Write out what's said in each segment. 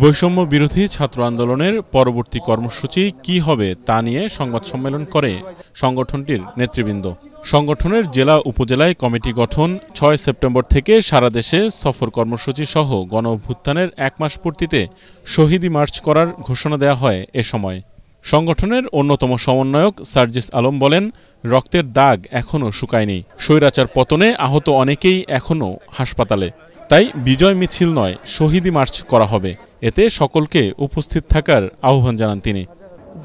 বৈষম্য বিরোধী ছাত্র আন্দোলনের পরবর্তী কর্মসূচি কি হবে তা নিয়ে সংবাদ সম্মেলন করে সংগঠনটির নেতৃবৃন্দ। সংগঠনের জেলা উপজেলায় কমিটি গঠন, ৬ সেপ্টেম্বর থেকে সারা দেশে সফর কর্মসূচি সহ গণঅভ্যুত্থানের ১ মাস পূর্তিতে শহীদি মার্চ করার ঘোষণা দেওয়া হয় এ সময়। সংগঠনের অন্যতম সমন্বয়ক সার্জিস আলম বলেন, রক্তের দাগ এখনও শুকায়নি। স্বৈরাচার পতনে আহত অনেকেই এখনও হাসপাতালে। তাই বিজয় মিছিল নয়, শহীদি মার্চ করা হবে। এতে সকলকে উপস্থিত থাকার আহ্বান জানান তিনি।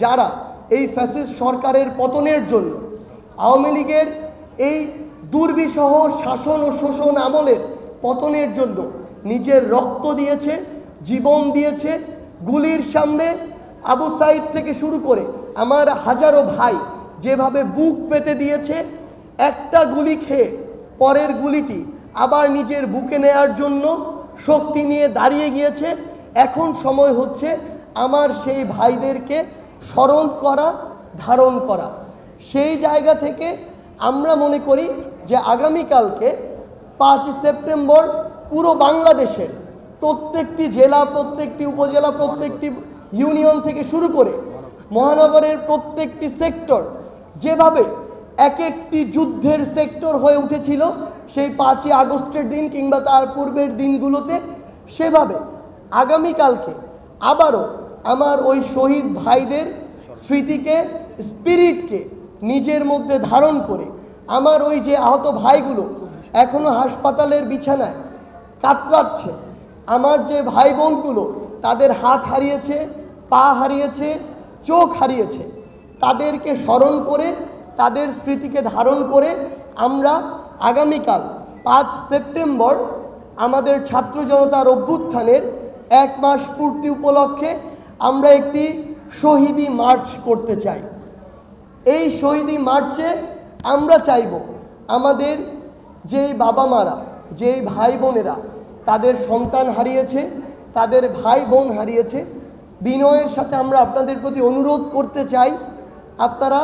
যারা এই ফ্যাসিস্ট সরকারের পতনের জন্য, আওয়ামী লীগের এই দুর্বিষহ শাসন ও শোষণ আমলের পতনের জন্য নিজের রক্ত দিয়েছে, জীবন দিয়েছে, গুলির সামনে আবু সাইদ থেকে শুরু করে আমার হাজারো ভাই যেভাবে বুক পেতে দিয়েছে, একটা গুলি খেয়ে পরের গুলিটি আবার নিজের বুকে নেয়ার জন্য শক্তি নিয়ে দাঁড়িয়ে গিয়েছে। এখন সময় হচ্ছে আমার সেই ভাইদেরকে স্মরণ করা, ধারণ করা। সেই জায়গা থেকে আমরা মনে করি যে আগামীকালকে ৫ সেপ্টেম্বর পুরো বাংলাদেশের প্রত্যেকটি জেলা, প্রত্যেকটি উপজেলা, প্রত্যেকটি ইউনিয়ন থেকে শুরু করে মহানগরের প্রত্যেকটি সেক্টর যেভাবে এক একটি যুদ্ধের সেক্টর হয়ে উঠেছিল সেই ৫ই আগস্টের দিন কিংবা তার পূর্বের দিনগুলোতে, সেভাবে আগামীকালকে আবারও আমার ওই শহীদ ভাইদের স্মৃতিকে, স্পিরিটকে নিজের মধ্যে ধারণ করে আমার ওই যে আহত ভাইগুলো এখনো হাসপাতালের বিছানায় কাতরাচ্ছে, আমার যে ভাই বোনগুলো তাদের হাত হারিয়েছে, পা হারিয়েছে, চোখ হারিয়েছে, তাদেরকে স্মরণ করে, তাদের স্মৃতিকে ধারণ করে আমরা আগামীকাল ৫ সেপ্টেম্বর আমাদের ছাত্র জনতার অভ্যুত্থানের ১ মাস পূর্তি উপলক্ষে আমরা একটি শহীদি মার্চ করতে চাই। এই শহীদি মার্চে আমরা চাইব আমাদের যেই বাবা মারা, যেই ভাই বোনেরা তাদের সন্তান হারিয়েছে, তাদের ভাই বোন হারিয়েছে, বিনয়ের সাথে আমরা আপনাদের প্রতি অনুরোধ করতে চাই, আপনারা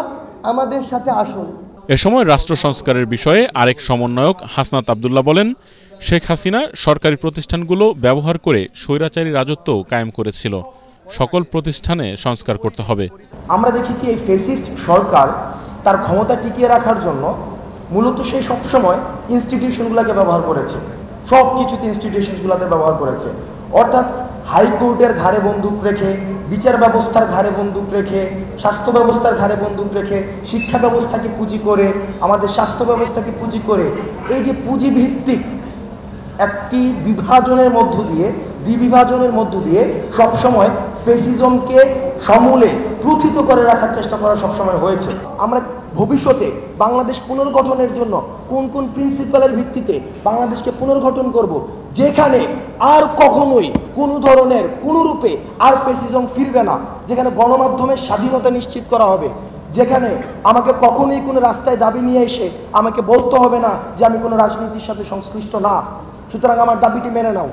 আমাদের সাথে আসুন। এ সময় রাষ্ট্র সংস্কারের বিষয়ে আরেক সমন্বয়ক হাসনাত আব্দুল্লাহ বলেন, শেখ হাসিনা সরকারি প্রতিষ্ঠানগুলো ব্যবহার করে স্বৈরাচারী রাজত্ব কায়েম করেছিল। সকল প্রতিষ্ঠানে সংস্কার করতে হবে। আমরা দেখেছি এই ফ্যাসিস্ট সরকার তার ক্ষমতা টিকিয়ে রাখার জন্য মূলত সেই সবসময় ইনস্টিটিউশনগুলোকে ব্যবহার করেছে, সব কিছুতে ইনস্টিটিউশনগুলোতে ব্যবহার করেছে। অর্থাৎ হাইকোর্টের ঘাড়ে বন্দুক রেখে, বিচার ব্যবস্থার ঘাড়ে বন্দুক রেখে, স্বাস্থ্য ব্যবস্থার ঘাড়ে বন্দুক রেখে, শিক্ষা ব্যবস্থাকে পুঁজি করে, আমাদের স্বাস্থ্য ব্যবস্থাকে পুঁজি করে, এই যে পুঁজিভিত্তিক একটি বিভাজনের মধ্য দিয়ে, দ্বিবিভাজনের মধ্য দিয়ে সবসময় ফ্যাসিজমকে সমূলে প্রথিত করে রাখার চেষ্টা করা সবসময় হয়েছে। আমরা ভবিষ্যতে বাংলাদেশ পুনর্গঠনের জন্য কোন কোন প্রিন্সিপালের ভিত্তিতে বাংলাদেশকে পুনর্গঠন করব, যেখানে আর কখনোই কোনো ধরনের কোনো রূপে আর ফ্যাসিজম ফিরবে না, যেখানে গণমাধ্যমের স্বাধীনতা নিশ্চিত করা হবে, যেখানে আমাকে কখনোই কোনো রাস্তায় দাবি নিয়ে এসে আমাকে বলতে হবে না যে আমি কোনো রাজনীতির সাথে সংশ্লিষ্ট না, সুতরাং আমার দাবিটি মেনে নাও।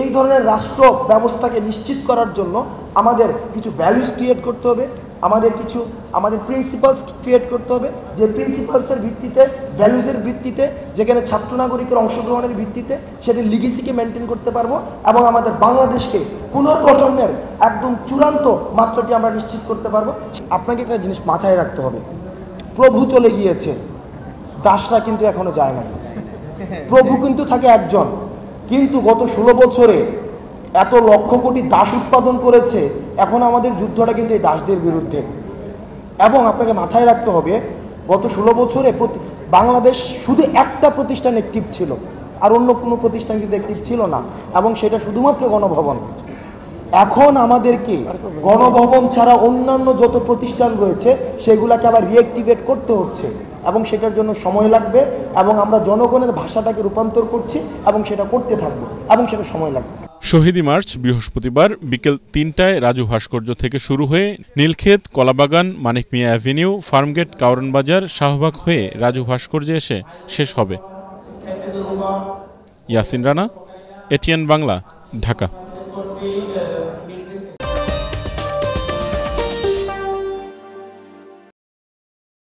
এই ধরনের রাষ্ট্র ব্যবস্থাকে নিশ্চিত করার জন্য আমাদের কিছু ভ্যালুস ক্রিয়েট করতে হবে, আমাদের প্রিন্সিপালস ক্রিয়েট করতে হবে, যে প্রিন্সিপালসের ভিত্তিতে, ভ্যালুসের ভিত্তিতে, যেখানে ছাত্র নাগরিকের অংশগ্রহণের ভিত্তিতে সেটি লিগেসিকে মেনটেন করতে পারবো এবং আমাদের বাংলাদেশকে পুনর্গঠনের একদম চূড়ান্ত মাত্রাটি আমরা নিশ্চিত করতে পারবো। আপনাকে একটা জিনিস মাথায় রাখতে হবে, প্রভু চলে গিয়েছে, দাসরা কিন্তু এখনো যায় নাই। প্রভু কিন্তু থাকে একজন, কিন্তু গত 16 বছরে এত লক্ষ কোটি দাস উৎপাদন করেছে। এখন আমাদের যুদ্ধটা কিন্তু এই দাসদের বিরুদ্ধে। এবং আপনাকে মাথায় রাখতে হবে, গত 16 বছরে বাংলাদেশ শুধু একটা প্রতিষ্ঠান অ্যাক্টিভ ছিল, আর অন্য কোনো প্রতিষ্ঠান কিন্তু অ্যাক্টিভ ছিল না, এবং সেটা শুধুমাত্র গণভবন। এখন আমাদেরকে গণভবন ছাড়া অন্যান্য যত প্রতিষ্ঠান রয়েছে সেগুলোকে আবার রিঅ্যাক্টিভেট করতে হচ্ছে, এবং সেটার জন্য সময় লাগবে, এবং আমরা জনগণের ভাষাটাকে রূপান্তর করছি এবং সেটা করতে থাকবো, এবং সেটা সময় লাগবে। শহীদি মার্চ বৃহস্পতিবার বিকেল ৩টায় রাজু ভাস্কর্য থেকে শুরু হয়ে নীলক্ষেত, কলাবাগান, মানিক মিয়া অ্যাভিনিউ, ফার্মগেট, কাউরান বাজার, শাহবাগ হয়ে রাজু ভাস্কর্যে এসে শেষ হবে। ইয়াসিন রানা, এটিএন বাংলা, ঢাকা।